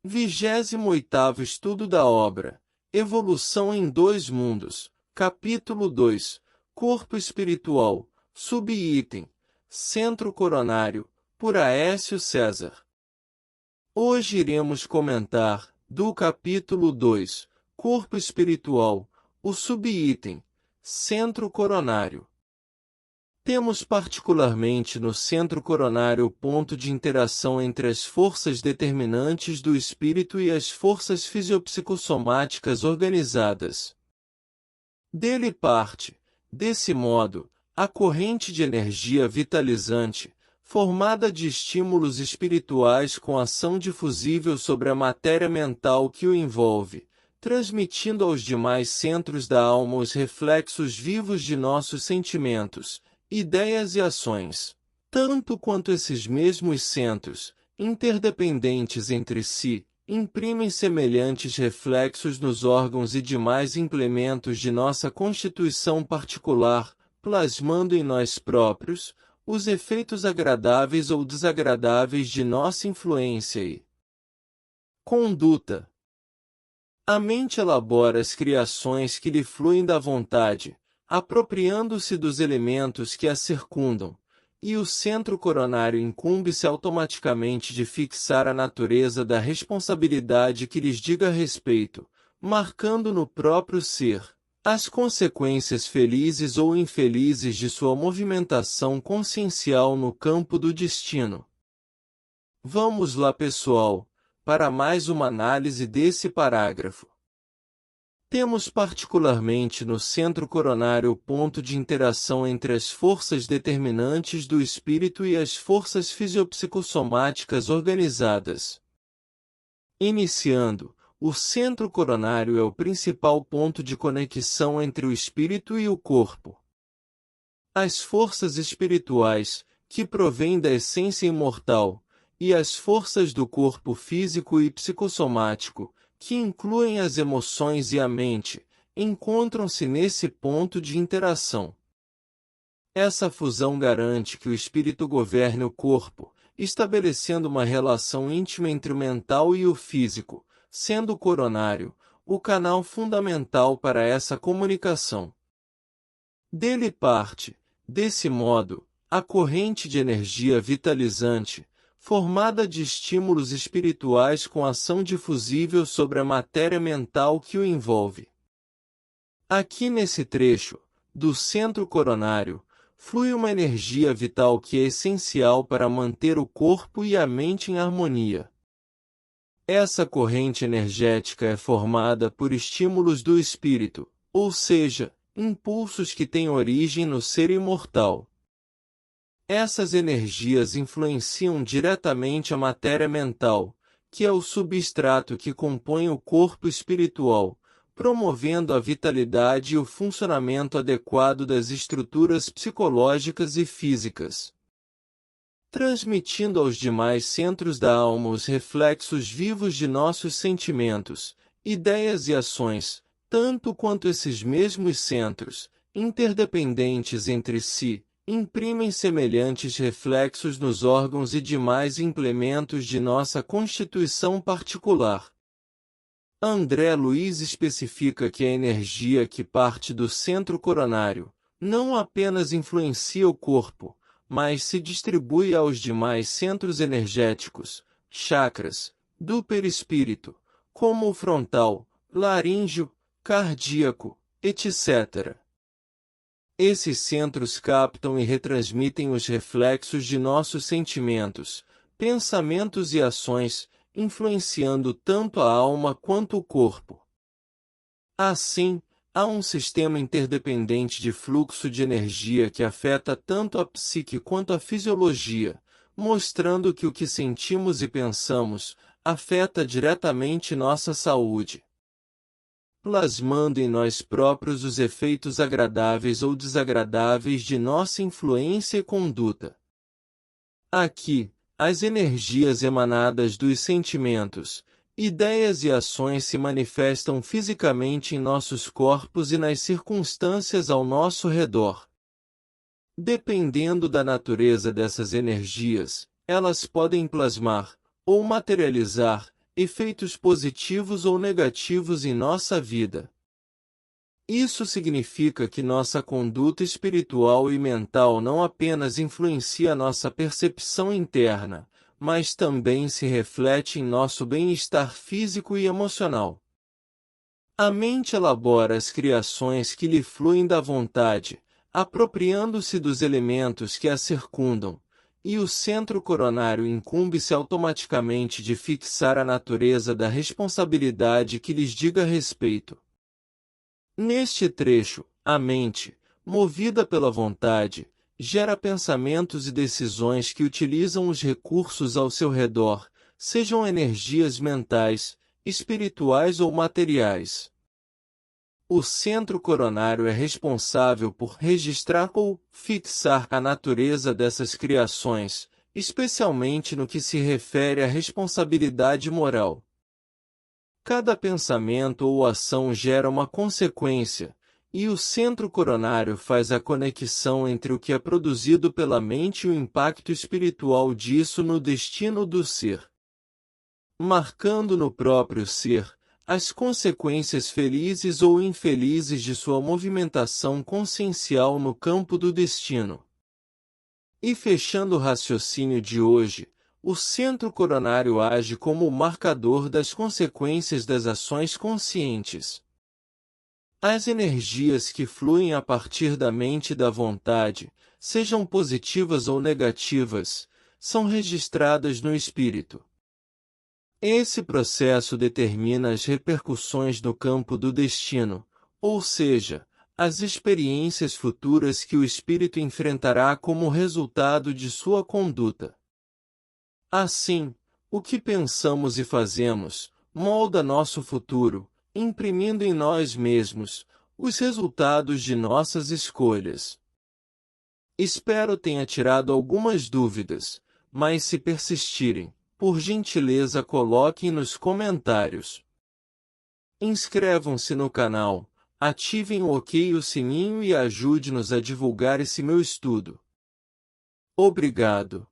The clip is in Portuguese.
28º Estudo da obra Evolução em Dois Mundos, Capítulo 2 Corpo Espiritual, Subitem, Centro Coronário, por Aécio César. Hoje iremos comentar, do capítulo 2, Corpo Espiritual, o subitem, Centro Coronário. Temos particularmente no centro coronário o ponto de interação entre as forças determinantes do espírito e as forças fisiopsicossomáticas organizadas. Dele parte, desse modo, a corrente de energia vitalizante, formada de estímulos espirituais com ação difusível sobre a matéria mental que o envolve, transmitindo aos demais centros da alma os reflexos vivos de nossos sentimentos, ideias e ações, tanto quanto esses mesmos centros, interdependentes entre si, imprimem semelhantes reflexos nos órgãos e demais implementos de nossa constituição particular, plasmando em nós próprios os efeitos agradáveis ou desagradáveis de nossa influência e conduta. A mente elabora as criações que lhe fluem da vontade, apropriando-se dos elementos que a circundam, e o centro coronário incumbe-se automaticamente de fixar a natureza da responsabilidade que lhes diga respeito, marcando no próprio ser as consequências felizes ou infelizes de sua movimentação consciencial no campo do destino. Vamos lá, pessoal, para mais uma análise desse parágrafo. Temos particularmente no centro coronário o ponto de interação entre as forças determinantes do espírito e as forças fisiopsicossomáticas organizadas. Iniciando, o centro coronário é o principal ponto de conexão entre o espírito e o corpo. As forças espirituais, que provêm da essência imortal, e as forças do corpo físico e psicossomático, que incluem as emoções e a mente, encontram-se nesse ponto de interação. Essa fusão garante que o espírito governe o corpo, estabelecendo uma relação íntima entre o mental e o físico, sendo o coronário o canal fundamental para essa comunicação. Dele parte, desse modo, a corrente de energia vitalizante, formada de estímulos espirituais com ação difusível sobre a matéria mental que o envolve. Aqui nesse trecho, do centro coronário, flui uma energia vital que é essencial para manter o corpo e a mente em harmonia. Essa corrente energética é formada por estímulos do espírito, ou seja, impulsos que têm origem no ser imortal. Essas energias influenciam diretamente a matéria mental, que é o substrato que compõe o corpo espiritual, promovendo a vitalidade e o funcionamento adequado das estruturas psicológicas e físicas. Transmitindo aos demais centros da alma os reflexos vivos de nossos sentimentos, ideias e ações, tanto quanto esses mesmos centros, interdependentes entre si, imprimem semelhantes reflexos nos órgãos e demais implementos de nossa constituição particular. André Luiz especifica que a energia que parte do centro coronário não apenas influencia o corpo, mas se distribui aos demais centros energéticos, chakras, do perispírito, como o frontal, laríngeo, cardíaco, etc. Esses centros captam e retransmitem os reflexos de nossos sentimentos, pensamentos e ações, influenciando tanto a alma quanto o corpo. Assim, há um sistema interdependente de fluxo de energia que afeta tanto a psique quanto a fisiologia, mostrando que o que sentimos e pensamos afeta diretamente nossa saúde, plasmando em nós próprios os efeitos agradáveis ou desagradáveis de nossa influência e conduta. Aqui, as energias emanadas dos sentimentos, ideias e ações se manifestam fisicamente em nossos corpos e nas circunstâncias ao nosso redor. Dependendo da natureza dessas energias, elas podem plasmar, ou materializar, efeitos positivos ou negativos em nossa vida. Isso significa que nossa conduta espiritual e mental não apenas influencia nossa percepção interna, mas também se reflete em nosso bem-estar físico e emocional. A mente elabora as criações que lhe fluem da vontade, apropriando-se dos elementos que a circundam, e o centro coronário incumbe-se automaticamente de fixar a natureza da responsabilidade que lhes diga respeito. Neste trecho, a mente, movida pela vontade, gera pensamentos e decisões que utilizam os recursos ao seu redor, sejam energias mentais, espirituais ou materiais. O centro coronário é responsável por registrar ou fixar a natureza dessas criações, especialmente no que se refere à responsabilidade moral. Cada pensamento ou ação gera uma consequência, e o centro coronário faz a conexão entre o que é produzido pela mente e o impacto espiritual disso no destino do ser, marcando no próprio ser as consequências felizes ou infelizes de sua movimentação consciencial no campo do destino. E fechando o raciocínio de hoje, o centro coronário age como o marcador das consequências das ações conscientes. As energias que fluem a partir da mente e da vontade, sejam positivas ou negativas, são registradas no espírito. Esse processo determina as repercussões no campo do destino, ou seja, as experiências futuras que o espírito enfrentará como resultado de sua conduta. Assim, o que pensamos e fazemos molda nosso futuro, imprimindo em nós mesmos os resultados de nossas escolhas. Espero tenha tirado algumas dúvidas, mas se persistirem, por gentileza coloquem nos comentários. Inscrevam-se no canal, ativem o OK e o sininho e ajude-nos a divulgar esse meu estudo. Obrigado.